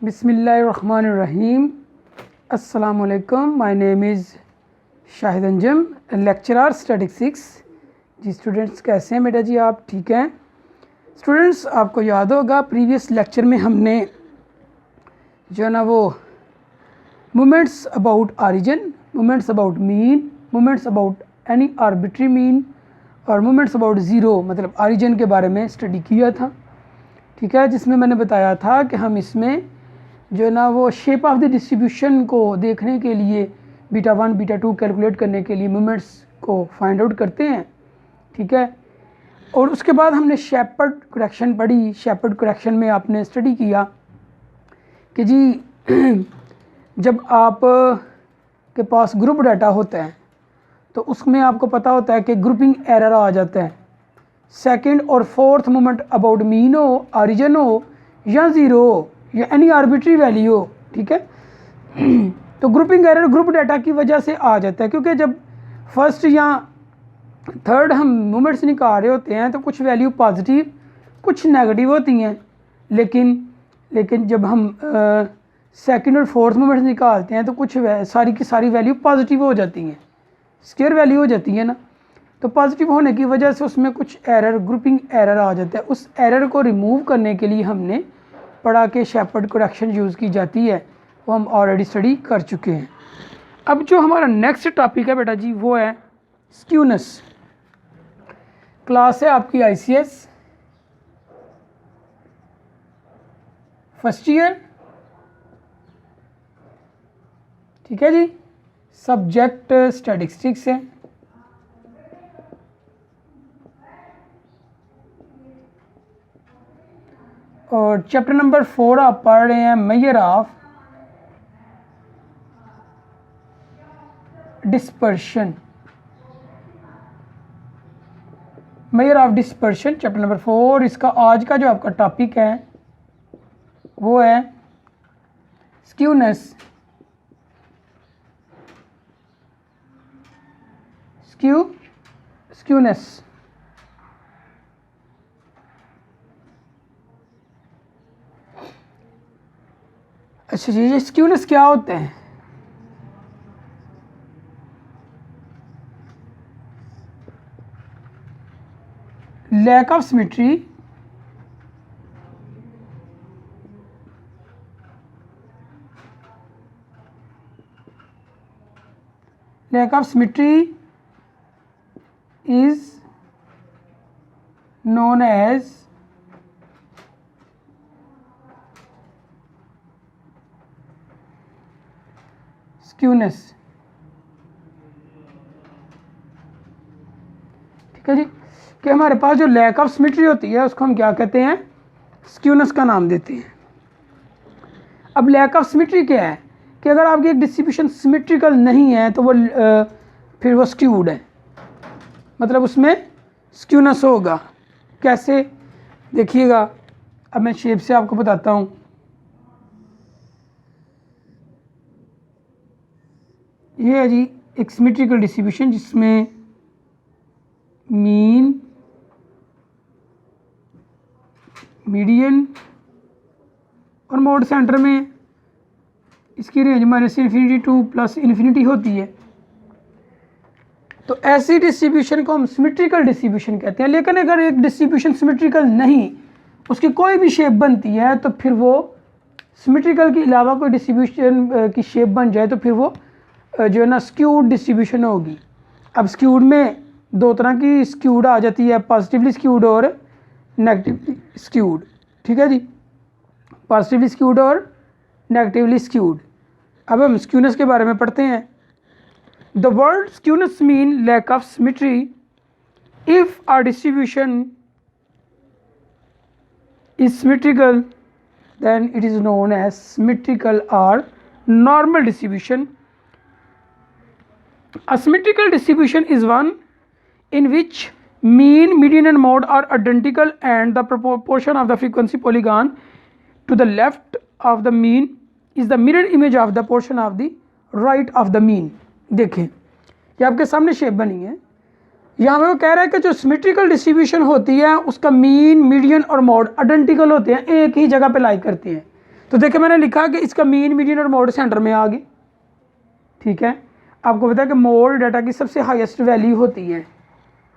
बिस्मिल्लाहिर्रहमानिर्रहीम। अस्सलाम वालेकुम। My name is Shahid Anjum, lecturer statistics. जी स्टूडेंट्स, कैसे हैं बेटा जी? आप ठीक हैं? स्टूडेंट्स, आपको याद होगा प्रीवियस लेक्चर में हमने जो है ना वो moments about origin, moments about mean, moments about any arbitrary mean और मोमेंट्स अबाउट ज़ीरो मतलब ऑरिजिन के बारे में स्टडी किया था। ठीक है, जिसमें मैंने बताया था कि हम इसमें जो है ना वो शेप ऑफ द डिस्ट्रीब्यूशन को देखने के लिए बीटा 1 बीटा 2 कैलकुलेट करने के लिए मोमेंट्स को फाइंड आउट करते हैं। ठीक है, और उसके बाद हमने शेपर्ड करेक्शन पढ़ी। शेपर्ड करेक्शन में आपने स्टडी किया कि जी जब आप के पास ग्रुप डाटा होता है तो उसमें आपको पता होता है कि ग्रुपिंग एरर आ जाता है। सेकंड और फोर्थ मोमेंट अबाउट मीन हो, ऑरिजिन हो या ज़ीरो हो या एनी आर्बिट्री वैल्यू हो। ठीक है, तो ग्रुपिंग एरर ग्रुप डाटा की वजह से आ जाता है, क्योंकि जब फर्स्ट या थर्ड हम मोमेंट्स निकाल रहे होते हैं तो कुछ वैल्यू पॉजिटिव कुछ नेगेटिव होती हैं, लेकिन जब हम सेकंड और फोर्थ मोमेंट्स निकालते हैं तो कुछ सारी की सारी वैल्यू पॉजिटिव हो जाती हैं, स्क्वायर वैल्यू हो जाती है ना। तो पॉजिटिव होने की वजह से उसमें कुछ एरर, ग्रुपिंग एरर आ जाता है। उस एरर को रिमूव करने के लिए हमने पढ़ा के शेपर्ड करेक्शन यूज़ की जाती है, वो हम ऑलरेडी स्टडी कर चुके हैं। अब जो हमारा नेक्स्ट टॉपिक है बेटा जी वो है स्क्यूनेस। क्लास है आपकी ICS फर्स्ट ईयर। ठीक है जी, सब्जेक्ट स्टैटिस्टिक्स है। और चैप्टर नंबर 4 आप पढ़ रहे हैं measure of dispersion. Measure of dispersion chapter number 4। इसका आज का जो आपका टॉपिक है वो है स्क्यूनेस। स्क्यूनेस अच्छा जी, ये स्क्यूनेस क्या होते हैं? Lack of symmetry, lack of symmetry is known as skewness। ठीक है जी, कि हमारे पास जो लैक ऑफ सिमेट्री होती है उसको हम क्या कहते हैं? स्क्यूनेस का नाम देते हैं। अब लैक ऑफ सिमेट्री क्या है कि अगर आपकी एक डिस्ट्रीब्यूशन सिमेट्रिकल नहीं है तो वो फिर वो स्क्यूड है, मतलब उसमें स्क्यूनेस होगा। कैसे देखिएगा, अब मैं शेप से आपको बताता हूँ। ये है जी एक सिमेट्रिकल डिस्ट्रीब्यूशन जिसमें मीन, मीडियन और मोड सेंटर में इसकी रेंज -∞ टू +∞ होती है। तो ऐसी डिस्ट्रीब्यूशन को हम सिमेट्रिकल डिस्ट्रीब्यूशन कहते हैं। लेकिन अगर एक डिस्ट्रीब्यूशन सिमेट्रिकल नहीं, उसकी कोई भी शेप बनती है तो फिर वो सिमेट्रिकल के अलावा कोई डिस्ट्रीब्यूशन की शेप बन जाए तो फिर वो जो है ना स्क्यूड डिस्ट्रीब्यूशन होगी। अब स्क्यूड में दो तरह की स्क्यूड आ जाती है, पॉजिटिवली स्क्यूड और नेगेटिवली स्क्यूड। ठीक है जी, पॉजिटिवली स्क्यूड और नेगेटिवली स्क्यूड। अब हम स्क्यूनेस के बारे में पढ़ते हैं। The word skewness mean lack of symmetry if our distribution is symmetrical then it is known as symmetrical और normal distribution. A symmetrical distribution is one in which mean, median and mode are identical and the proportion of the frequency polygon to the left of the mean is the mirror image of the portion of the right of the mean। देखें, ये आपके सामने shape बनी है। यहाँ पे वो कह रहा है कि जो सिमेट्रिकल डिस्ट्रीब्यूशन होती है उसका मीन, मीडियन और मोड आइडेंटिकल होते हैं, एक ही जगह पे लाई करते हैं। तो देखिए मैंने लिखा कि इसका मीन, मीडियन और मोड सेंटर में आ गए। ठीक है, आपको पता है कि मोड डाटा की सबसे हाईएस्ट वैल्यू होती है,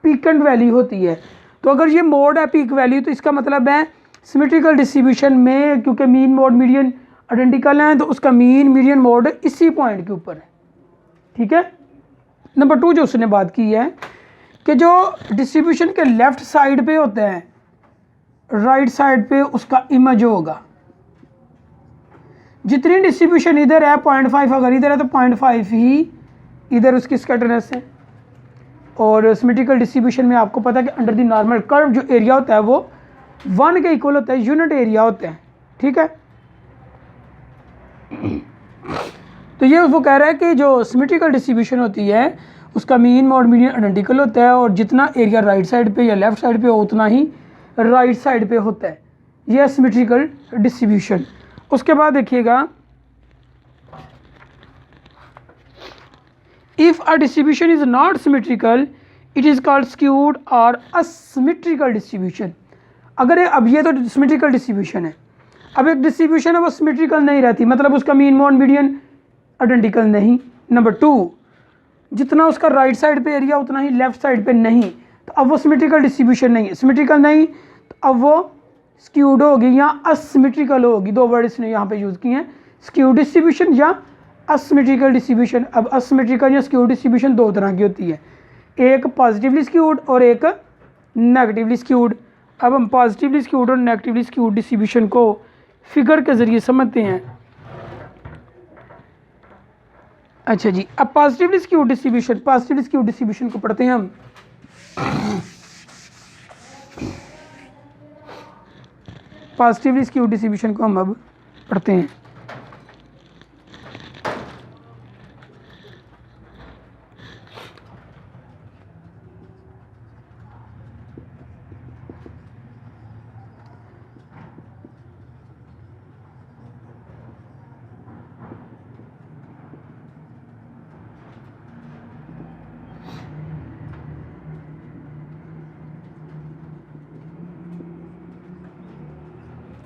पीकेंट वैल्यू होती है। तो अगर ये मोड है पीक वैल्यू, तो इसका मतलब है सिमेट्रिकल डिस्ट्रीब्यूशन में, क्योंकि मीन मोड मीडियन आइडेंटिकल हैं, तो उसका मीन मीडियन मोड इसी पॉइंट के ऊपर है। ठीक है। नंबर 2 जो उसने बात की है कि जो डिस्ट्रीब्यूशन के लेफ्ट साइड पे होते हैं, राइट साइड पे उसका इमेज होगा। जितनी डिस्ट्रीब्यूशन इधर है 0.5, अगर इधर है तो 0.5 ही इधर उसकी स्कैटरनेस है। और सिमेट्रिकल डिस्ट्रीब्यूशन में आपको पता है कि अंडर द नॉर्मल कर्व जो एरिया होता है वो 1 के इक्वल होता है, यूनिट एरिया होते हैं। ठीक है। तो ये वो कह रहा है कि जो सिमेट्रिकल डिस्ट्रीब्यूशन होती है उसका मीन मोड मीडियन आइडेंटिकल होता है, और जितना एरिया राइट साइड पे या लेफ्ट साइड पे हो उतना ही राइट साइड पे होता है। यह सिमेट्रिकल डिस्ट्रीब्यूशन। उसके बाद देखिएगा, if a distribution is not symmetrical it is called skewed और असिमेट्रिकल डिस्ट्रीब्यूशन। अगर अब ये तो सिमेट्रिकल डिस्ट्रीब्यूशन है, अब एक डिस्ट्रीब्यूशन है वो सिमेट्रिकल नहीं रहती, मतलब उसका मीन मोड मीडियन आइडेंटिकल नहीं। नंबर 2, जितना उसका राइट साइड पे एरिया उतना ही लेफ्ट साइड पे नहीं, तो अब वो सिमेट्रिकल डिस्ट्रीब्यूशन नहीं है। सिमेट्रिकल नहीं तो अब वो स्क्यूड होगी या असिमेट्रिकल होगी। 2 वर्ड इसने यहाँ पे यूज़ किए हैं, स्क्यूड डिस्ट्रीब्यूशन या असिमेट्रिकल डिस्ट्रीब्यूशन। अब असिमेट्रिकल या स्क्यूड डिस्ट्रीब्यूशन 2 तरह की होती है, एक पॉजिटिवली स्क्यूड और एक नेगेटिवली स्क्यूड। अब हम पॉजिटिवली स्क्यूड और नेगेटिवली स्क्यूड डिस्ट्रीब्यूशन को फिगर के ज़रिए समझते हैं। अच्छा जी, अब पॉजिटिवली स्क्यूड डिस्ट्रीब्यूशन को पढ़ते हैं हम। पॉजिटिवली स्क्यूड डिस्ट्रीब्यूशन को हम अब पढ़ते हैं।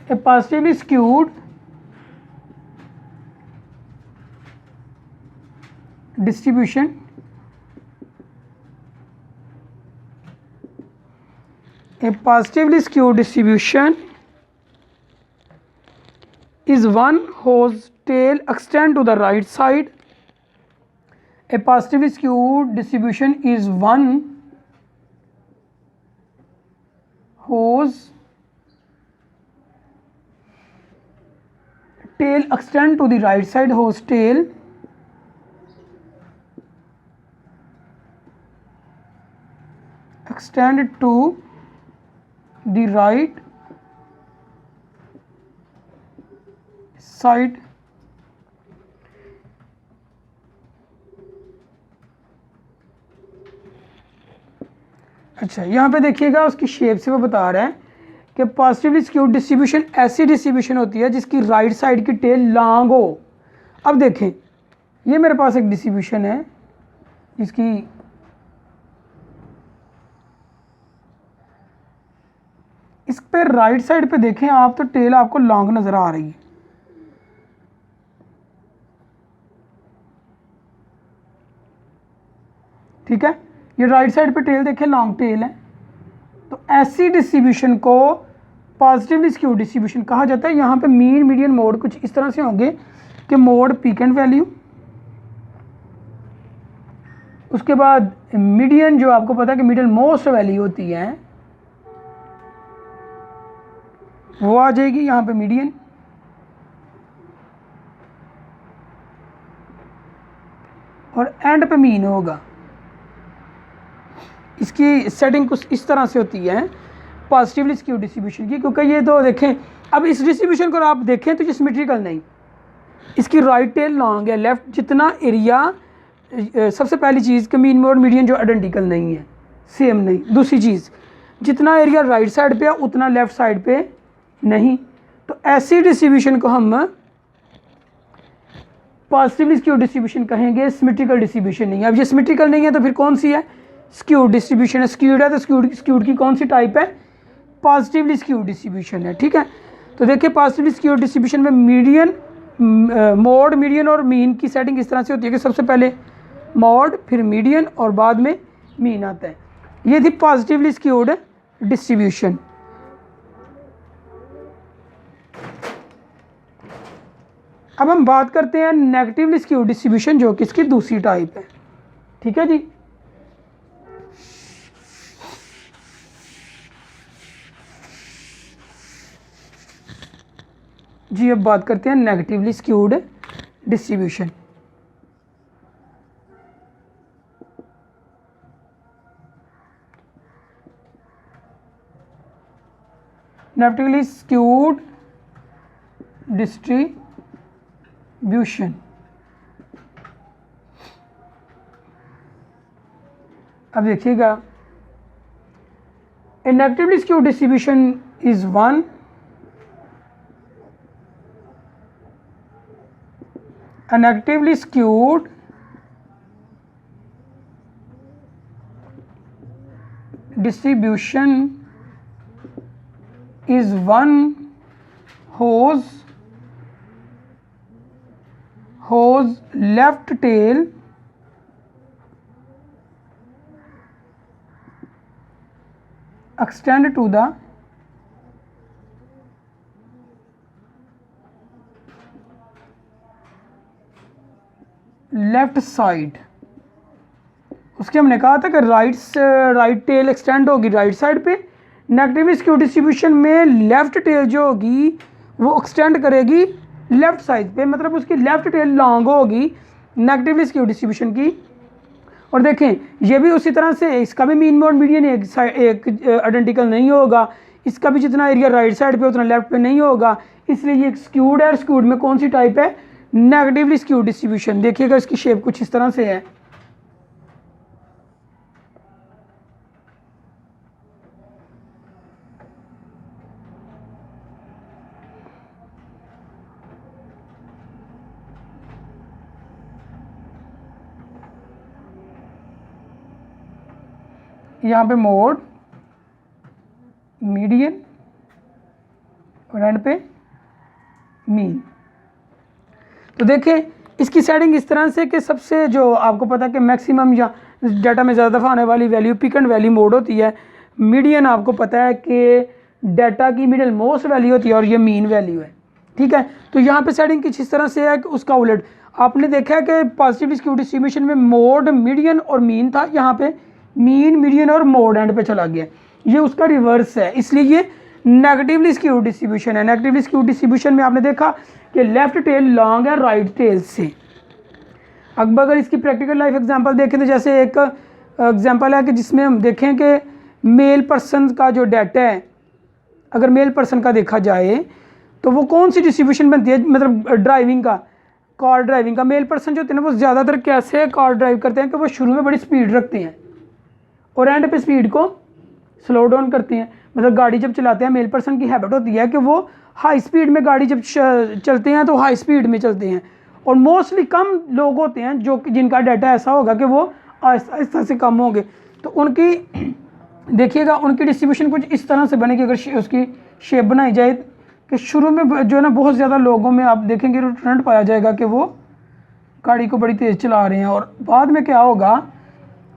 A positively skewed distribution is one whose tail extend to the right side. A positively skewed distribution is one whose tail extend to the right side, whose tail extend to the right side अच्छा, यहाँ पे देखिएगा उसकी shape से वो बता रहा है कि पॉजिटिवली स्क्यूड डिस्ट्रीब्यूशन ऐसी डिस्ट्रीब्यूशन होती है जिसकी राइट साइड की टेल लॉन्ग हो। अब देखें, ये मेरे पास एक डिस्ट्रीब्यूशन है जिसकी इस पे राइट साइड पे देखें आप तो टेल आपको लॉन्ग नज़र आ रही है। ठीक है, ये राइट साइड पे टेल देखें लॉन्ग टेल है। तो ऐसी डिस्ट्रीब्यूशन को पॉजिटिवली स्क्यूड डिस्ट्रीब्यूशन कहा जाता है। यहाँ पे मीन मीडियन मोड कुछ इस तरह से होंगे कि मोड पीकेंट वैल्यू, उसके बाद मीडियन जो आपको पता है कि मिडल मोस्ट वैल्यू होती है वो आ जाएगी यहाँ पे मीडियन, और एंड पे मीन होगा। इसकी सेटिंग कुछ इस तरह से होती है पॉजिटिवली स्क्यूड डिस्ट्रीब्यूशन की, क्योंकि ये तो देखें अब इस डिस्ट्रीब्यूशन को आप देखें तो ये सिमेट्रिकल नहीं, इसकी राइट टेल लॉन्ग है, लेफ्ट जितना एरिया, सबसे पहली चीज़ कि मीन मोड मीडियन जो आइडेंटिकल नहीं है, सेम नहीं। दूसरी चीज़, जितना एरिया राइट साइड पे है उतना लेफ्ट साइड पे नहीं। तो ऐसी डिस्ट्रीब्यूशन को हम पॉजिटिवली स्क्यूड डिस्ट्रीब्यूशन कहेंगे, सिमेट्रिकल डिस्ट्रीब्यूशन नहीं है। अब ये सिमेट्रिकल नहीं है तो फिर कौन सी है? स्क्यूड डिस्ट्रीब्यूशन है। स्क्यूड है तो स्क्यूड की कौन सी टाइप है? पॉजिटिवली स्क्यूड डिस्ट्रीब्यूशन है। ठीक है, तो देखिए पॉजिटिवली स्क्यूड डिस्ट्रीब्यूशन में मीडियन, मोड, मीडियन और मीन की सेटिंग इस तरह से होती है कि सबसे पहले मोड, फिर मीडियन और बाद में मीन आता है। ये थी पॉजिटिवली स्क्यूड डिस्ट्रीब्यूशन। अब हम बात करते हैं नेगेटिवली स्क्यूड डिस्ट्रीब्यूशन, जो कि इसकी दूसरी टाइप है। ठीक है जी। जी अब बात करते हैं negatively skewed distribution. Negatively skewed distribution, अब देखिएगा, a negatively skewed distribution is one a negatively skewed distribution is one whose left tail extend to the left side. उसके हमने कहा था कि राइट टेल एक्सटेंड होगी राइट साइड पे। Negatively skewed distribution में लेफ्ट टेल जो होगी वो एक्सटेंड करेगी लेफ्ट साइड पे, मतलब उसकी लेफ्ट टेल लॉन्ग होगी नेगेटिवली स्क्यूड डिस्ट्रीब्यूशन की। और देखें ये भी उसी तरह से, इसका भी मीन और मीडियन एक आइडेंटिकल नहीं होगा, इसका भी जितना एरिया राइट साइड पे उतना लेफ्ट पे नहीं होगा, इसलिए ये स्क्यूड है। स्क्यूड में कौन सी टाइप है? Negatively skewed distribution. देखिएगा इसकी शेप कुछ इस तरह से है। यहाँ पे मोड, मीडियन और एंड पे मीन। तो देखें इसकी सेटिंग इस तरह से कि सबसे जो आपको पता है कि मैक्सिमम या डाटा में ज़्यादा दफ़ा आने वाली value peak and value mode होती है। मीडियन आपको पता है कि डाटा की मिडिल मोस्ट वैल्यू होती है और ये मीन वैल्यू है। ठीक है, तो यहाँ पे सेटिंग कुछ इस तरह से है कि उसका उलट आपने देखा है कि पॉजिटिव स्क्यू डिस्ट्रीब्यूशन में मोड, मीडियन और मीन था, यहाँ पे मीन, मीडियन और मोड एंड पे चला गया। ये उसका रिवर्स है, इसलिए ये नेगेटिवली स्क्यू डिस्ट्रीब्यूशन है। नेगेटिवली स्क्यू डिस्ट्रीब्यूशन में आपने देखा कि लेफ्ट टेल लॉन्ग है राइट टेल से। अब अगर इसकी प्रैक्टिकल लाइफ एग्जांपल देखें तो जैसे एक एग्जांपल है कि जिसमें हम देखें कि मेल पर्सन का जो डाटा है, अगर मेल पर्सन का देखा जाए तो वो कौन सी डिस्ट्रीब्यूशन बनती है, मतलब ड्राइविंग का, कार ड्राइविंग का। मेल पर्सन जो होते हैं ना वो ज़्यादातर कैसे कार ड्राइव करते हैं कि वो शुरू में बड़ी स्पीड रखते हैं और एंड पे स्पीड को स्लो डाउन करते हैं। मतलब गाड़ी जब चलाते हैं मेल पर्सन की हैबिट होती है कि वो हाई स्पीड में गाड़ी जब चलते हैं तो हाई स्पीड में चलते हैं, और मोस्टली कम लोग होते हैं जो कि जिनका डाटा ऐसा होगा कि वो आहिस्ता आहिस्ता से कम होंगे। तो उनकी देखिएगा उनकी डिस्ट्रीब्यूशन कुछ इस तरह से बनेगी अगर उसकी शेप बनाई जाए कि शुरू में जो है ना बहुत ज़्यादा लोगों में आप देखेंगे तो ट्रेंड पाया जाएगा कि वो गाड़ी को बड़ी तेज़ चला रहे हैं, और बाद में क्या होगा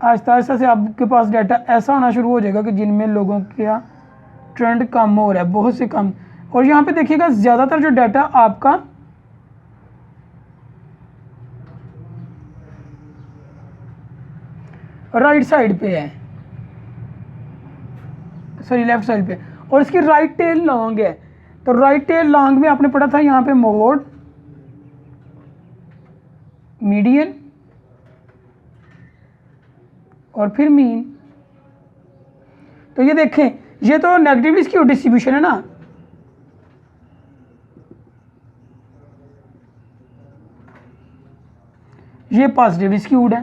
आहिस्ता आहिस्ता से आपके पास डाटा ऐसा होना शुरू हो जाएगा कि जिनमें लोगों का ट्रेंड कम हो रहा है, बहुत से कम। और यहाँ पे देखिएगा ज़्यादातर जो डाटा आपका राइट साइड पे है, सॉरी लेफ्ट साइड पे, और इसकी राइट टेल लॉन्ग है। तो राइट टेल लॉन्ग में आपने पढ़ा था यहाँ पे मोड, मीडियन और फिर मीन। तो ये देखें ये तो नेगेटिवली स्क्यू डिस्ट्रीब्यूशन है ना, ये पॉजिटिवली स्क्यूड है।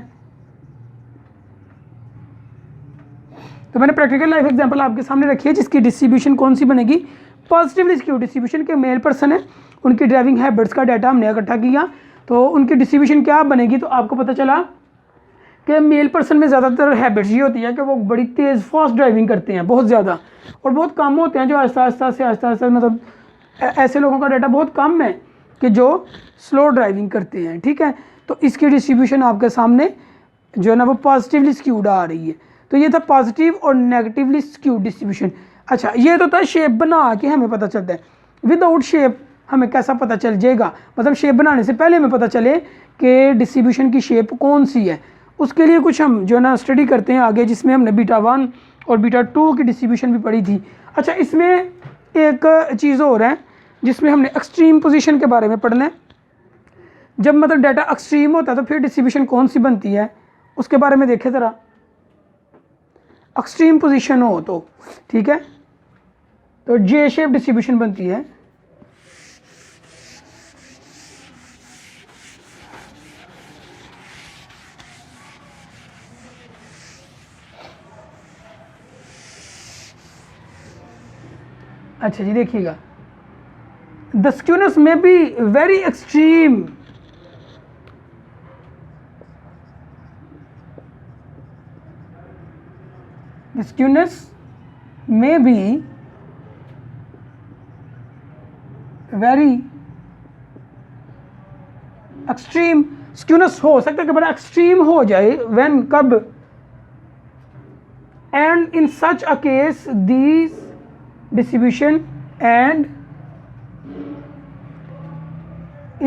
तो मैंने प्रैक्टिकल लाइफ एग्जांपल आपके सामने रखी है जिसकी डिस्ट्रीब्यूशन कौन सी बनेगी, पॉजिटिवली स्क्यू डिस्ट्रीब्यूशन के मेल पर्सन है, उनकी ड्राइविंग हैबिट्स का डाटा हमने इकट्ठा किया तो उनकी डिस्ट्रीब्यूशन क्या बनेगी। तो आपको पता चला कि मेल पर्सन में ज़्यादातर हैबिट्स ये होती है कि वो बड़ी तेज़ फास्ट ड्राइविंग करते हैं बहुत ज़्यादा, और बहुत कम होते हैं जो आहिस्ता आहिस्ता मतलब ऐसे लोगों का डाटा बहुत कम है कि जो स्लो ड्राइविंग करते हैं, ठीक है। तो इसकी डिस्ट्रीब्यूशन आपके सामने जो है ना वो पॉजिटिवली स्क्यूड आ रही है। तो ये था पॉजिटिव और नेगेटिवली स्क्यूड डिस्ट्रीब्यूशन। अच्छा, ये तो था शेप बना के हमें पता चलता है। विदाउट शेप हमें कैसा पता चल जाएगा, मतलब शेप बनाने से पहले हमें पता चले कि डिस्ट्रीब्यूशन की शेप कौन सी है। उसके लिए कुछ हम जो है ना स्टडी करते हैं आगे, जिसमें हमने बीटा 1 और बीटा 2 की डिस्ट्रीब्यूशन भी पढ़ी थी। अच्छा, इसमें एक चीज़ और है जिसमें हमने एक्सट्रीम पोजीशन के बारे में पढ़ना है। जब मतलब डाटा एक्सट्रीम होता है तो फिर डिस्ट्रीब्यूशन कौन सी बनती है उसके बारे में देखें ज़रा। एक्सट्रीम पोजीशन हो तो ठीक है, तो जे शेप डिस्ट्रीब्यूशन बनती है। अच्छा जी, देखिएगा, द स्क्यूनेस में be very extreme, the skewness में बी वेरी एक्सट्रीम। स्क्यूनेस हो सकता है कि बड़ा एक्सट्रीम हो जाए, व्हेन, कब, and in such a case these distribution and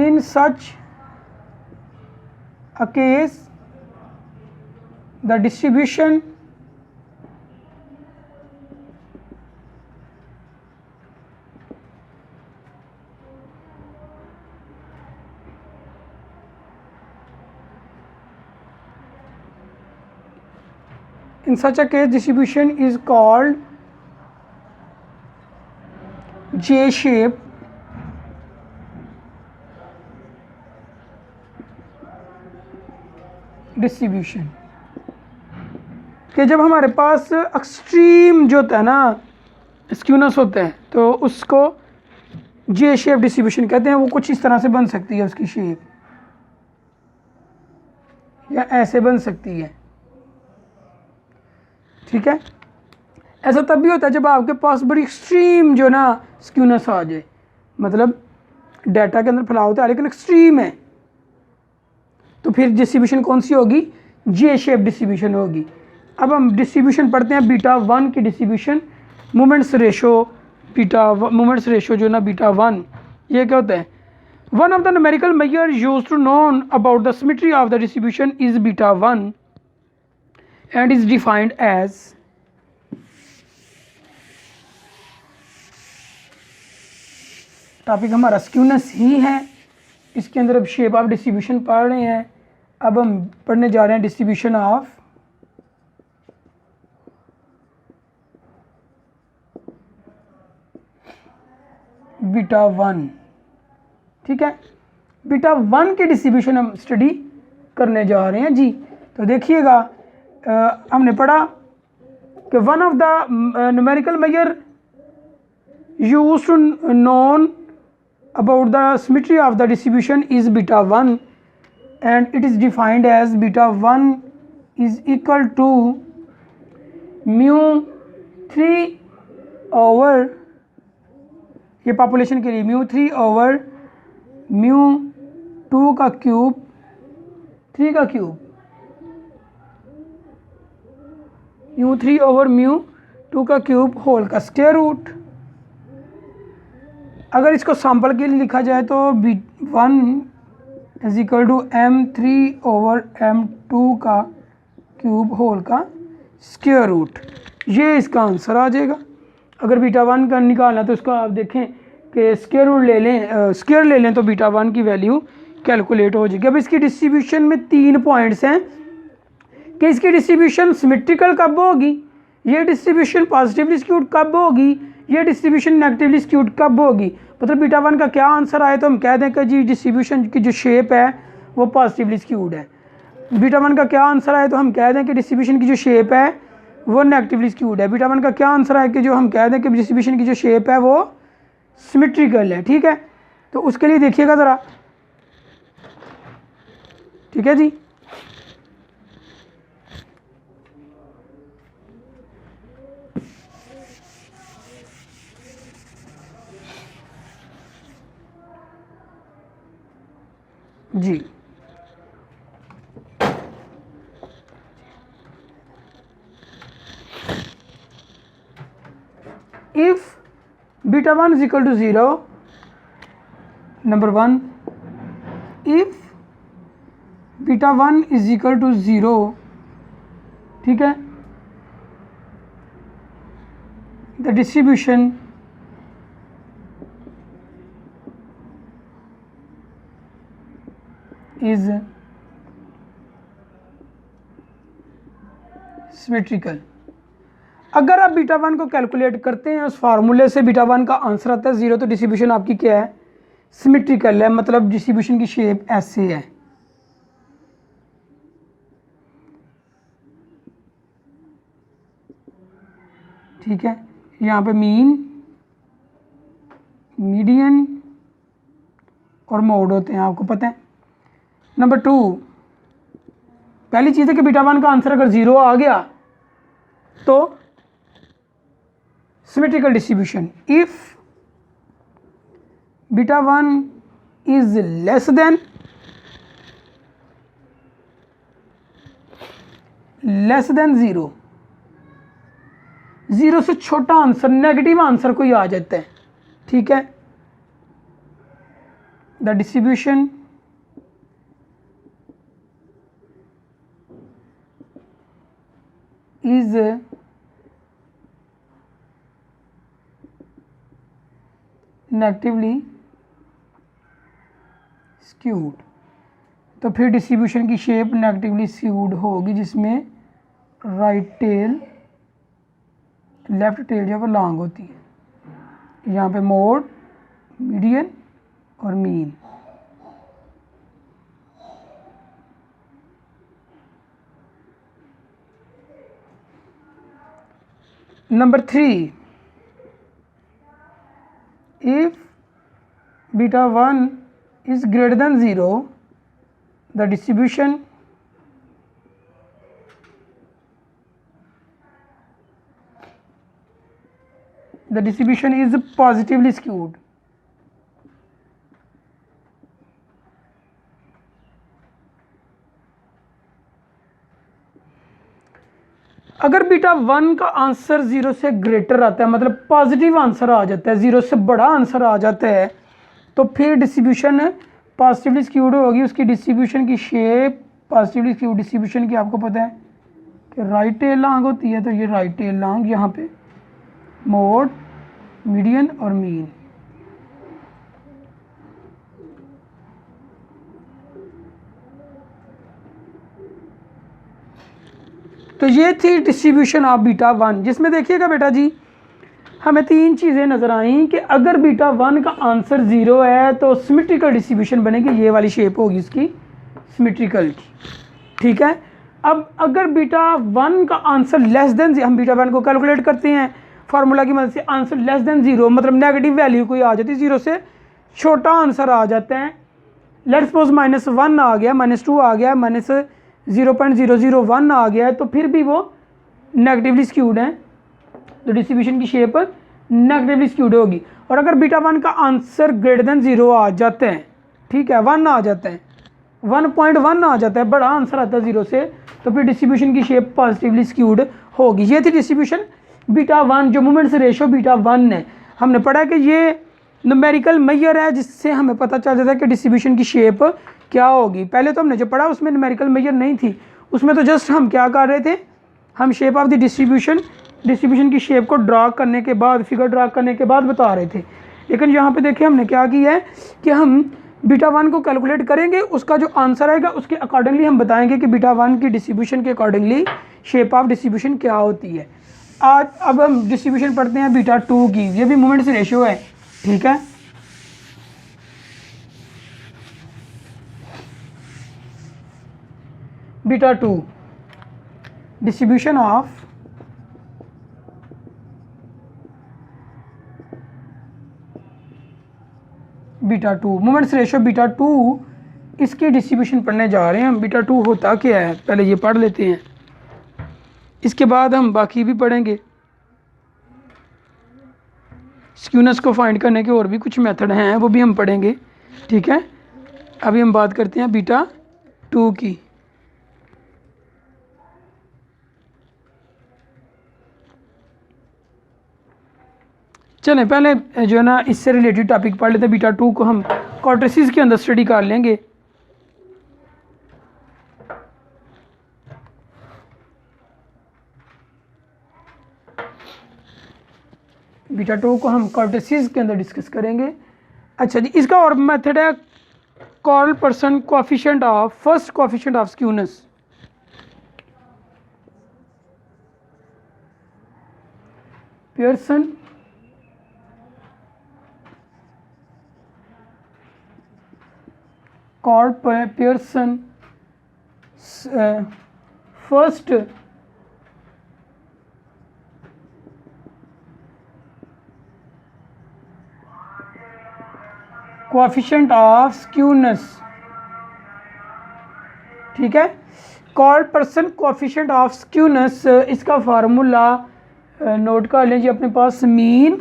in such a case the distribution is called J shape distribution. कि जब हमारे पास एक्सट्रीम जो होता है ना स्क्यूनेस होता है तो उसको जे शेप डिस्ट्रीब्यूशन कहते हैं। वो कुछ इस तरह से बन सकती है, उसकी शेप या ऐसे बन सकती है, ठीक है। ऐसा तब भी होता है जब आपके पास बड़ी एक्सट्रीम जो ना स्क्यूनेस आ जाए, मतलब डाटा के अंदर फैलाव होता है लेकिन एक्सट्रीम है, तो फिर डिस्ट्रीब्यूशन कौन सी होगी, जे शेप डिस्ट्रीब्यूशन होगी। अब हम डिस्ट्रीब्यूशन पढ़ते हैं बीटा 1 की distribution, moments ratio moments ratio जो ना बीटा 1, ये क्या होता है, one of the numerical measure used to known about the symmetry of the distribution is beta 1 and is defined as topic हमारा स्क्यूनेस ही है। इसके अंदर अब शेप ऑफ डिस्ट्रीब्यूशन पढ़ रहे हैं। अब हम पढ़ने जा रहे हैं डिस्ट्रीब्यूशन ऑफ बीटा 1, ठीक है। बीटा 1 की डिस्ट्रीब्यूशन हम स्टडी करने जा रहे हैं जी। तो देखिएगा, हमने पढ़ा कि one of the numerical measure used to known about the symmetry of the distribution is beta 1 and it is defined as beta 1 is equal to mu 3 over, ये पॉपुलेशन के लिए mu 3 over mu 2 का cube 3 का cube, mu 3 over mu 2 का cube whole का square root. अगर इसको sample के लिए लिखा जाए तो B1 is equal to M3 over M2 का क्यूब होल का स्क्वायर रूट, ये इसका आंसर आ जाएगा। अगर बीटा 1 का निकालना तो इसको आप देखें कि स्क्वायर रूट ले लें, स्क्वायर ले लें तो बीटा 1 की वैल्यू कैलकुलेट हो जाएगी। अब इसकी डिस्ट्रीब्यूशन में 3 पॉइंट्स हैं कि इसकी डिस्ट्रीब्यूशन सिमेट्रिकल कब होगी, ये डिस्ट्रीब्यूशन पॉजिटिवली स्क्यूड कब होगी, ये डिस्ट्रीब्यूशन नेगेटिवली स्क्यूड कब होगी। मतलब बीटा 1 का क्या आंसर आए तो हम कह दें कि जी डिस्ट्रीब्यूशन की जो शेप है वो पॉजिटिवली स्क्यूड है। बीटा 1 का क्या आंसर आए तो हम कह दें कि डिस्ट्रीब्यूशन की जो शेप है वो नेगेटिवली स्क्यूड है। बीटा 1 का क्या आंसर आए कि जो हम कह दें कि डिस्ट्रीब्यूशन की जो शेप है वो सिमेट्रिकल है, ठीक है। तो उसके लिए देखिएगा ज़रा, ठीक है जी। जी। If beta 1 is equal to 0, number 1, if beta 1 is equal to 0, ठीक है, द डिस्ट्रीब्यूशन इज सिमेट्रिकल। अगर आप बीटा 1 को कैलकुलेट करते हैं उस फार्मूले से बीटा 1 का आंसर आता है 0, तो डिस्ट्रीब्यूशन आपकी क्या है, सिमेट्रिकल है, मतलब डिस्ट्रीब्यूशन की शेप ऐसे है। ठीक है, यहाँ पे मीन, मीडियन और मोड होते हैं, आपको पता है। नंबर 2, पहली चीज़ है कि बीटा 1 का आंसर अगर 0 आ गया तो symmetrical distribution. If beta 1 is less than 0, 0 से छोटा आंसर, नेगेटिव आंसर कोई आ जाता है, ठीक है, the distribution is negatively skewed. तो फिर डिस्ट्रीब्यूशन की शेप नेगेटिवली स्क्यूड होगी, जिसमें राइट टेल, लेफ्ट टेल जो है लॉन्ग होती है। यहाँ पे मोड, मीडियन और mean. Number 3, if beta 1 is greater than 0, the distribution is positively skewed। अगर बीटा 1 का आंसर 0 से ग्रेटर आता है, मतलब पॉजिटिव आंसर आ जाता है, 0 से बड़ा आंसर आ जाता है, तो फिर डिस्ट्रीब्यूशन पॉजिटिवली स्क्यूड होगी। उसकी डिस्ट्रीब्यूशन की शेप पॉजिटिवली स्क्यूड डिस्ट्रीब्यूशन की आपको पता है कि राइट टेल लॉन्ग होती है, तो ये राइट टेल लॉन्ग, यहाँ पे मोड, मीडियन और मीन। तो ये थी डिस्ट्रीब्यूशन ऑफ बीटा 1, जिसमें देखिएगा बेटा जी, हमें 3 चीज़ें नज़र आई कि अगर बीटा 1 का आंसर 0 है तो सिमेट्रिकल डिस्ट्रीब्यूशन बनेगी, ये वाली शेप होगी इसकी सिमेट्रिकल की, ठीक है। अब अगर बीटा 1 का आंसर लेस देन, हम बीटा 1 को कैलकुलेट करते हैं फार्मूला की मदद से, आंसर लेस देन 0 मतलब नेगेटिव वैल्यू कोई आ जाती है, 0 से छोटा आंसर आ जाता है। लेट्स सपोज -1 आ गया, -2 आ गया, -0.001 आ गया है, तो फिर भी वो नेगेटिवली स्क्यूड है, तो डिस्ट्रीब्यूशन की शेप नेगेटिवली स्क्यूड होगी। और अगर बीटा 1 का आंसर ग्रेटर देन 0 आ जाते हैं, ठीक है, 1 आ जाता है, 1.1 आ जाता है, बड़ा आंसर आता है 0 से, तो फिर डिस्ट्रीब्यूशन की शेप पॉजिटिवली स्क्यूड होगी। ये थी डिस्ट्रीब्यूशन बीटा 1, जो मोमेंट्स रेशो बीटा 1 है। हमने पढ़ा कि ये न्यूमेरिकल मेजर है, जिससे हमें पता चल जाता है कि डिस्ट्रीब्यूशन की शेप क्या होगी। पहले तो हमने जो पढ़ा उसमें न्यूमेरिकल मेजर नहीं थी, उसमें तो जस्ट हम क्या कर रहे थे, हम शेप ऑफ द डिस्ट्रीब्यूशन की शेप को ड्रा करने के बाद, फिगर ड्रा करने के बाद बता रहे थे। लेकिन यहाँ पे देखिए हमने क्या किया है कि हम बीटा 1 को कैलकुलेट करेंगे, उसका जो आंसर आएगा उसके अकॉर्डिंगली हम बताएंगे कि बीटा 1 की डिस्ट्रीब्यूशन के अकॉर्डिंगली शेप ऑफ डिस्ट्रीब्यूशन क्या होती है। आज अब हम डिस्ट्रीब्यूशन पढ़ते हैं बीटा 2 की, ये भी मोमेंट्स रेशियो है, ठीक है। Beta 2, distribution of beta 2, moments ratio beta 2, इसकी डिस्ट्रीब्यूशन पढ़ने जा रहे हैं हम। बीटा 2 होता क्या है पहले ये पढ़ लेते हैं, इसके बाद हम बाकी भी पढ़ेंगे। स्क्यूनेस को फाइंड करने के और भी कुछ मेथड हैं, वो भी हम पढ़ेंगे, ठीक है। अभी हम बात करते हैं बीटा 2 की। चलें पहले जो है ना इससे रिलेटेड टॉपिक पढ़ लेते हैं। बीटा 2 को हम क्वार्टेसिस के अंदर स्टडी कर लेंगे। बीटा 2 को हम क्वार्टेसिस के अंदर डिस्कस करेंगे। अच्छा जी, इसका और मेथड है Karl Pearson coefficient of first coefficient of skewness. Pearson Karl Pearson first coefficient of skewness. ठीक है, Karl Pearson coefficient of skewness, इसका फार्मूला नोट कर लीजिए अपने पास, mean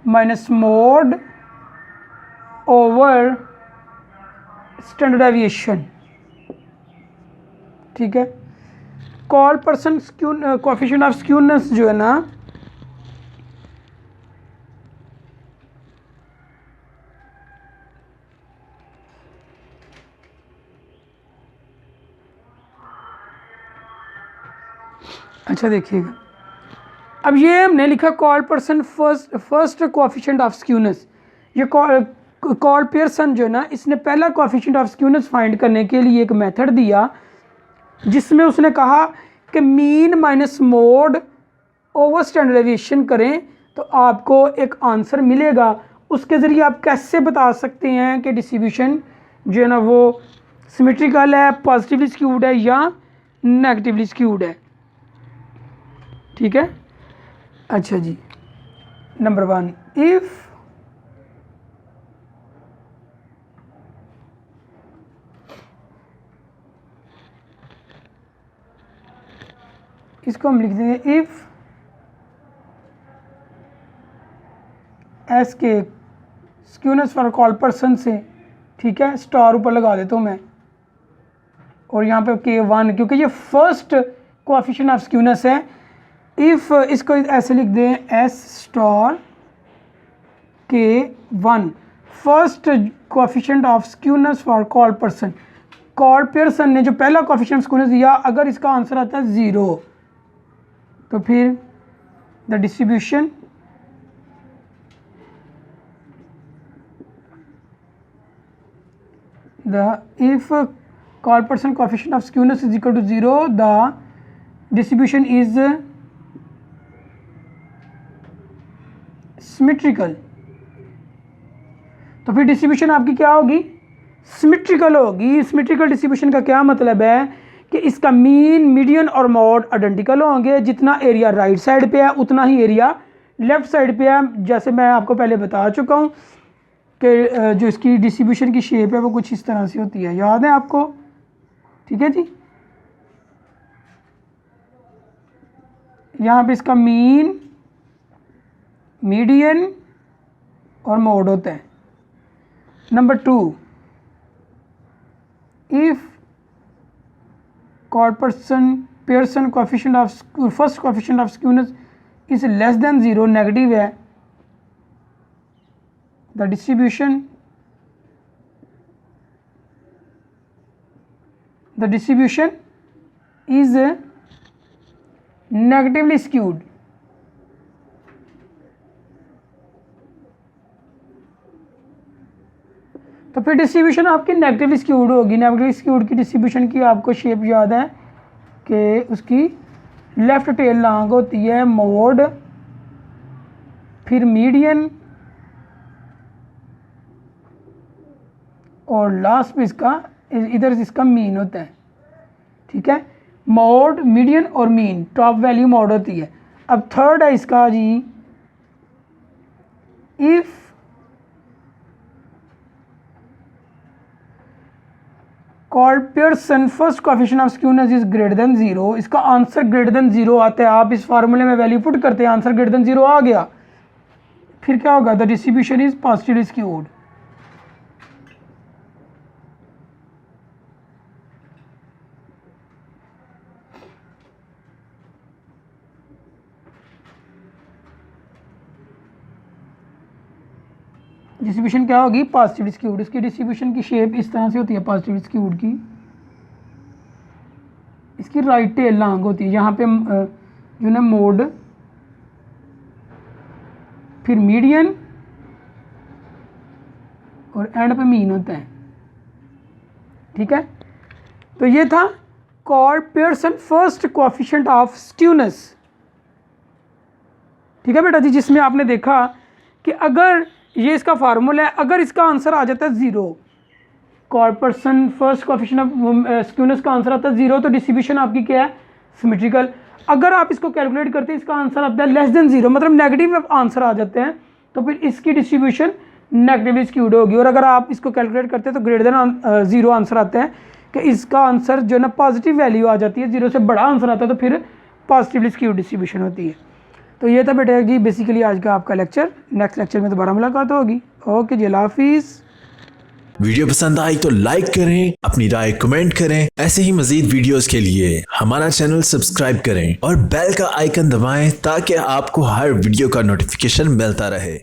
minus mode over standard deviation. ठीक है, Karl Pearson coefficient of skewness जो है ना अच्छा देखिएगा, अब ये हमने लिखा Karl Pearson first coefficient of skewness. ये कॉल पियर्सन जो है ना इसने पहला कोएफिशिएंट ऑफ स्क्यूनेस फाइंड करने के लिए एक मेथड दिया जिसमें उसने कहा कि mean minus mode over standard deviation करें तो आपको एक आंसर मिलेगा। उसके ज़रिए आप कैसे बता सकते हैं कि डिस्ट्रीब्यूशन जो है ना वो सिमेट्रिकल है, पॉजिटिवली स्क्यूड है या नेगेटिवली स्क्यूड है। ठीक है, अच्छा जी, नंबर 1, इफ़ इसको हम लिख देंगे इफ़ एस के स्क्यूनेस फॉर कॉल पर्सन से। ठीक है, स्टार ऊपर लगा देता हूँ मैं और यहाँ पे K1 क्योंकि ये फर्स्ट कोएफिशिएंट ऑफ स्क्यूनेस है। इफ़ इसको ऐसे लिख दें S star K1 first coefficient of skewness for call person. Call Pearson ने जो पहला कोएफिशिएंट स्क्यूनेस दिया, अगर इसका आंसर आता है 0 तो फिर the distribution if call person coefficient of skewness is equal to 0 the distribution is symmetrical। तो फिर डिस्ट्रीब्यूशन आपकी क्या होगी, सिमेट्रिकल होगी। सिमेट्रिकल डिस्ट्रीब्यूशन का क्या मतलब है कि इसका मीन, मीडियन और मॉड आइडेंटिकल होंगे। जितना एरिया राइट साइड पे है उतना ही एरिया लेफ्ट साइड पे है। जैसे मैं आपको पहले बता चुका हूँ कि जो इसकी डिस्ट्रीब्यूशन की शेप है वो कुछ इस तरह से होती है, याद है आपको। ठीक है जी, यहाँ पे इसका मीन, मीडियन और मोड होता है। Number 2, if call person Pearson coefficient of first coefficient of skewness is less than 0, negative है, the distribution is negatively skewed। तो फिर डिस्ट्रीब्यूशन आपकी नेगेटिवली स्क्यूड होगी। नेगेटिवली स्क्यूड की डिस्ट्रीब्यूशन की आपको शेप याद है कि उसकी लेफ्ट टेल लॉन्ग होती है, मोड, फिर मीडियन और लास्ट में इसका इधर इसका मीन होता है। ठीक है, मोड, मीडियन और मीन, टॉप वैल्यू मोड होती है। अब थर्ड है इसका जी, if Karl Pearson first coefficient of skewness is greater than 0। इसका आंसर ग्रेटर देन 0 आता है। आप इस फार्मूले में वैल्यू पुट करते हैं, आंसर ग्रेटर देन 0 आ गया, फिर क्या होगा, the distribution is positively skewed. Distribution क्या होगी, पॉजिटिवली स्क्यूड। इसकी डिस्ट्रीब्यूशन की शेप इस तरह से होती है पॉजिटिवली स्क्यूड की। इसकी राइट टेल लॉन्ग होती है, यहाँ पे जो ना मोड, फिर मीडियन और एंड पे मीन होता है। ठीक है, तो ये था called Pearson first coefficient of skewness. ठीक है बेटा जी, जिसमें आपने देखा कि अगर ये इसका फार्मूला है, अगर इसका आंसर आ जाता है 0, called Pearson first coefficient of skewness का आंसर आता है 0, तो डिस्ट्रीब्यूशन आपकी क्या है, सिमेट्रिकल। अगर आप इसको कैलकुलेट करते हैं, इसका आंसर आता है लेस देन 0, मतलब नेगेटिव आंसर आ जाते हैं, तो फिर इसकी डिस्ट्रीब्यूशन नेगेटिवली स्क्यूड होगी। और अगर आप इसको कैलकुलेट करते हैं तो ग्रेटर देन 0 आंसर आता है, कि इसका आंसर जो ना पॉजिटिव वैल्यू आ जाती है, 0 से बड़ा आंसर आता है, तो फिर पॉजिटिवली स्क्यूड डिस्ट्रीब्यूशन होती है। तो ये था बेटा जी बेसिकली आज का आपका लेक्चर। नेक्स्ट लेक्चर में दोबारा मुलाकात होगी। ओके जी, अल्लाह हाफिज़। वीडियो पसंद आई तो लाइक करें, अपनी राय कमेंट करें। ऐसे ही मजीद वीडियोस के लिए हमारा चैनल सब्सक्राइब करें और बेल का आइकन दबाएं ताकि आपको हर वीडियो का नोटिफिकेशन मिलता रहे।